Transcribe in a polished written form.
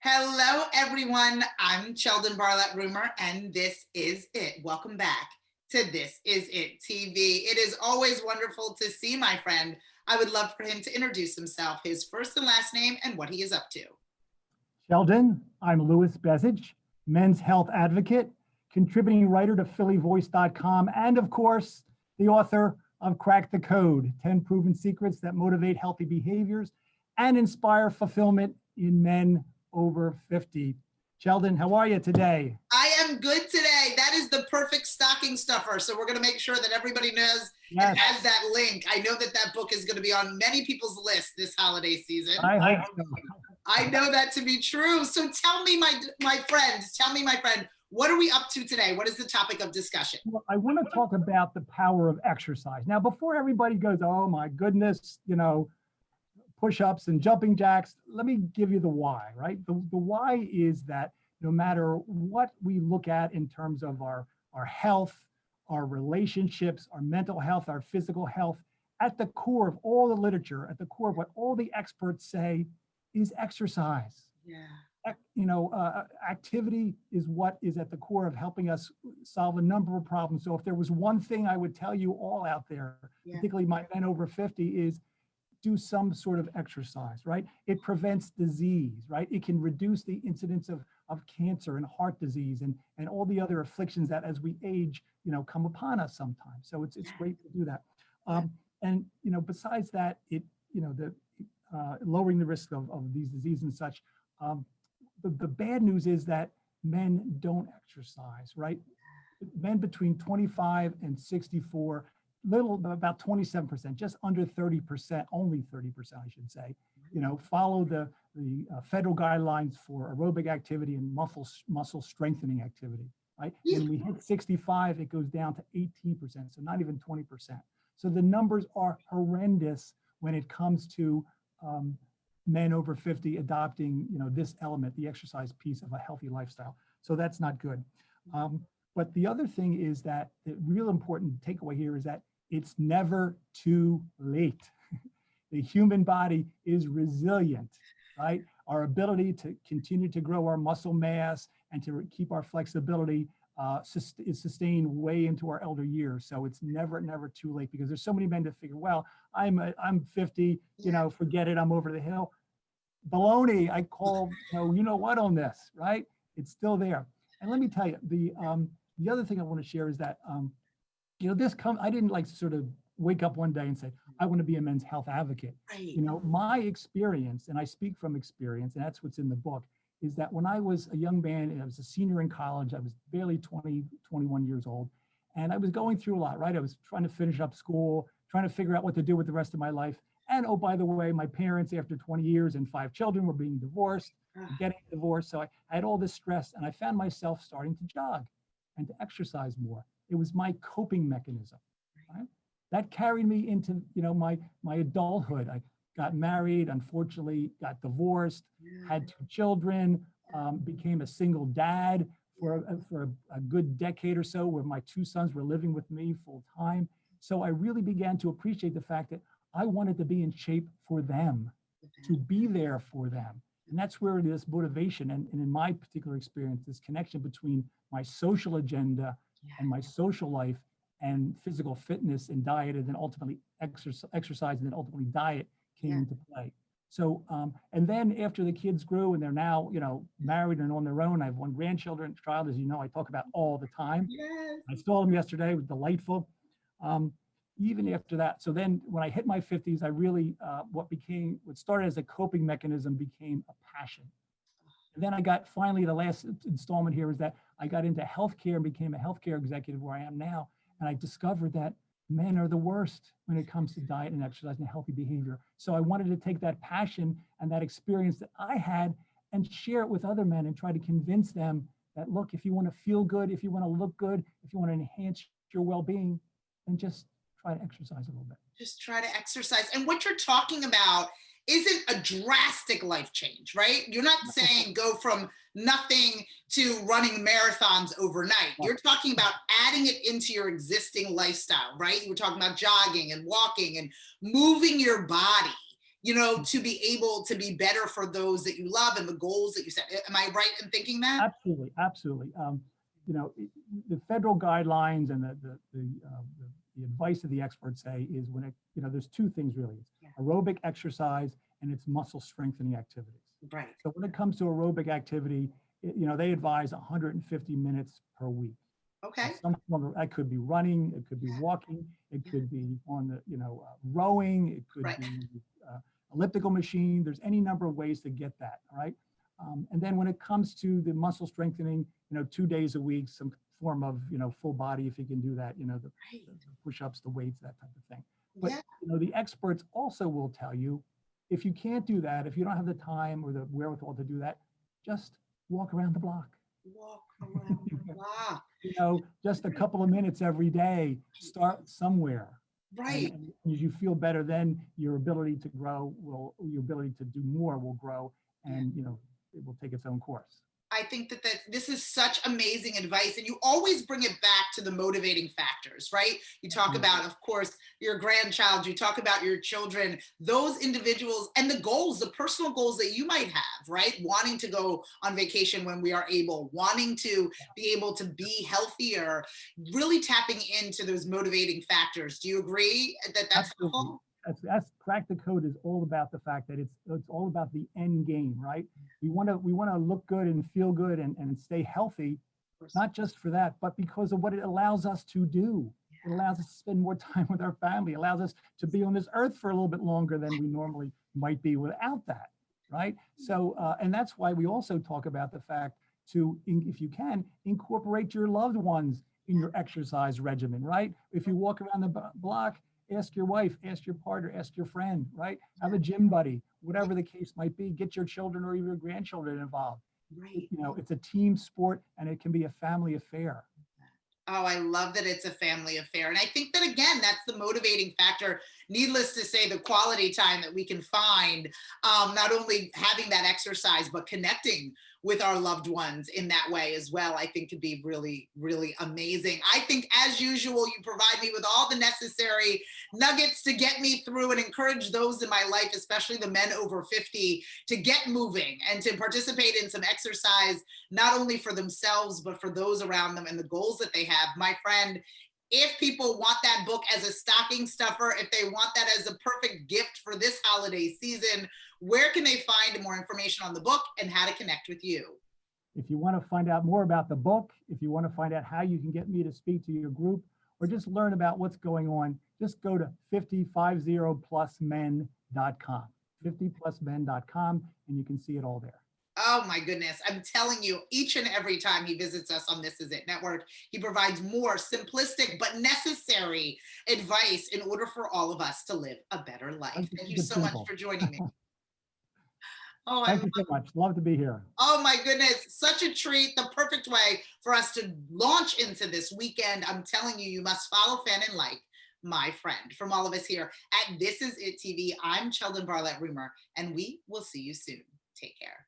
Hello, everyone. I'm Sheldon Barlett Rumor, and this is it. Welcome back to This Is It TV. It is always wonderful to see my friend. I would love for him to introduce himself, his first and last name, and what he is up to. Sheldon, I'm Louis Bezich, men's health advocate, contributing writer to phillyvoice.com, and of course, the author of Crack the Code, 10 Proven Secrets that Motivate Healthy Behaviors and Inspire Fulfillment in Men Over 50. Sheldon, how are you today? I am good today. That is the perfect stocking stuffer. So we're going to make sure that everybody knows Yes. and has that link. I know that that book is going to be on many people's lists this holiday season. I hope so. I know that to be true. So tell me, my friend, what are we up to today? What is the topic of discussion? Well, I want to talk about the power of exercise. Now, before everybody goes, oh my goodness, push-ups and jumping jacks, let me give you the why, right? The why is that no matter what we look at in terms of our health, our relationships, our mental health, our physical health, at the core of all the literature, at the core of what all the experts say is exercise. Yeah. Activity is what is at the core of helping us solve a number of problems. So if there was one thing I would tell you all out there, particularly my men over 50, is do some sort of exercise, right? It prevents disease, right? It can reduce the incidence of cancer and heart disease and all the other afflictions that as we age, come upon us sometimes. So it's great to do that. And besides that, lowering the risk of these diseases and such. The bad news is that men don't exercise, right? Men between 25 and 64, about 27%, just under 30%, only 30%, I should say, follow the federal guidelines for aerobic activity and muscle strengthening activity, right? When we hit 65, it goes down to 18%, so not even 20%. So the numbers are horrendous when it comes to men over 50 adopting, this element, the exercise piece of a healthy lifestyle. So that's not good. But the other thing is that the real important takeaway here is that it's never too late. The human body is resilient, right? Our ability to continue to grow our muscle mass and to keep our flexibility is sustained way into our elder years. So it's never too late, because there's so many men that figure, well, I'm 50, forget it, I'm over the hill. Baloney, I call, what on this, right? It's still there. And let me tell you, the other thing I want to share is that, I didn't sort of wake up one day and say, I want to be a men's health advocate. Right. My experience, and I speak from experience, and that's what's in the book, is that when I was a young man and I was a senior in college, I was barely 20, 21 years old, and I was going through a lot, right? I was trying to finish up school, trying to figure out what to do with the rest of my life. And oh, by the way, my parents, after 20 years and 5 children, were being divorced, getting divorced. So I had all this stress, and I found myself starting to jog and to exercise more. It was my coping mechanism, right? That carried me into, my adulthood. I got married, unfortunately, got divorced, had 2 children, became a single dad for a good decade or so, where my 2 sons were living with me full time. So I really began to appreciate the fact that I wanted to be in shape for them, to be there for them. And that's where this motivation, and in my particular experience, this connection between my social agenda and my social life and physical fitness and diet, and then ultimately exercise, and then ultimately diet came into play. So, and then after the kids grew and they're now, married and on their own, I have 1 grandchild, as you know, I talk about all the time. Yes. I saw them yesterday, it was delightful. Even after that, so then when I hit my 50s, I really, what started as a coping mechanism became a passion. And then I got, finally, the last installment here is that I got into healthcare and became a healthcare executive where I am now. And I discovered that men are the worst when it comes to diet and exercise and healthy behavior. So I wanted to take that passion and that experience that I had and share it with other men and try to convince them that, look, if you want to feel good, if you want to look good, if you want to enhance your well-being, then just try to exercise a little bit. Just try to exercise. And what you're talking about isn't a drastic life change, right? You're not saying go from nothing to running marathons overnight. You're talking about adding it into your existing lifestyle, right? You were talking about jogging and walking and moving your body, to be able to be better for those that you love and the goals that you set. Am I right in thinking that? Absolutely, absolutely. The federal guidelines and the advice of the experts say is when there's two things really. It's Yeah. aerobic exercise and it's muscle strengthening activities. Right. So when it comes to aerobic activity, they advise 150 minutes per week. Okay. Some form of, that could be running, it could be walking, it could be on the, rowing, it could Right. be elliptical machine. There's any number of ways to get that, all right? And then when it comes to the muscle strengthening, 2 days a week, some form of, full body, if you can do that, the push-ups, the weights, that type of thing. But, Yeah. the experts also will tell you, if you can't do that, if you don't have the time or the wherewithal to do that, just walk around the block. Walk around the block. Just a couple of minutes every day, start somewhere. Right. And as you feel better, then your ability to grow your ability to do more will grow, and it will take its own course. I think that this is such amazing advice, and you always bring it back to the motivating factors, right? You talk about, of course, your grandchild, you talk about your children, those individuals, and the goals, the personal goals that you might have, right? Wanting to go on vacation when we are able, wanting to be able to be healthier, really tapping into those motivating factors. Do you agree that that's Absolutely. helpful? That's Crack the Code is all about the fact that it's all about the end game, right? We want to look good and feel good and stay healthy, not just for that, but because of what it allows us to do. It allows us to spend more time with our family, it allows us to be on this earth for a little bit longer than we normally might be without that, right? So, and that's why we also talk about the fact to, if you can, incorporate your loved ones in your exercise regimen, right? If you walk around the block, ask your wife, ask your partner, ask your friend, right? Have a gym buddy, whatever the case might be. Get your children or even your grandchildren involved. Right. It's a team sport and it can be a family affair. Oh, I love that it's a family affair. And I think that, again, that's the motivating factor. Needless to say, the quality time that we can find, not only having that exercise, but connecting with our loved ones in that way as well, I think could be really, really amazing. I think, as usual, you provide me with all the necessary nuggets to get me through and encourage those in my life, especially the men over 50, to get moving and to participate in some exercise, not only for themselves, but for those around them and the goals that they have. My friend, if people want that book as a stocking stuffer, if they want that as a perfect gift for this holiday season, where can they find more information on the book and how to connect with you? If you want to find out more about the book, if you want to find out how you can get me to speak to your group, or just learn about what's going on, just go to 50plusmen.com, 50plusmen.com, and you can see it all there. Oh my goodness. I'm telling you, each and every time he visits us on This Is It Network, he provides more simplistic but necessary advice in order for all of us to live a better life. Thank you so much for joining me. Oh, Thank you so much. Love to be here. Oh my goodness, such a treat. The perfect way for us to launch into this weekend. I'm telling you, you must follow, fan, and like my friend. From all of us here at This Is It TV, I'm Sheldon Barlett Rumor, and we will see you soon. Take care.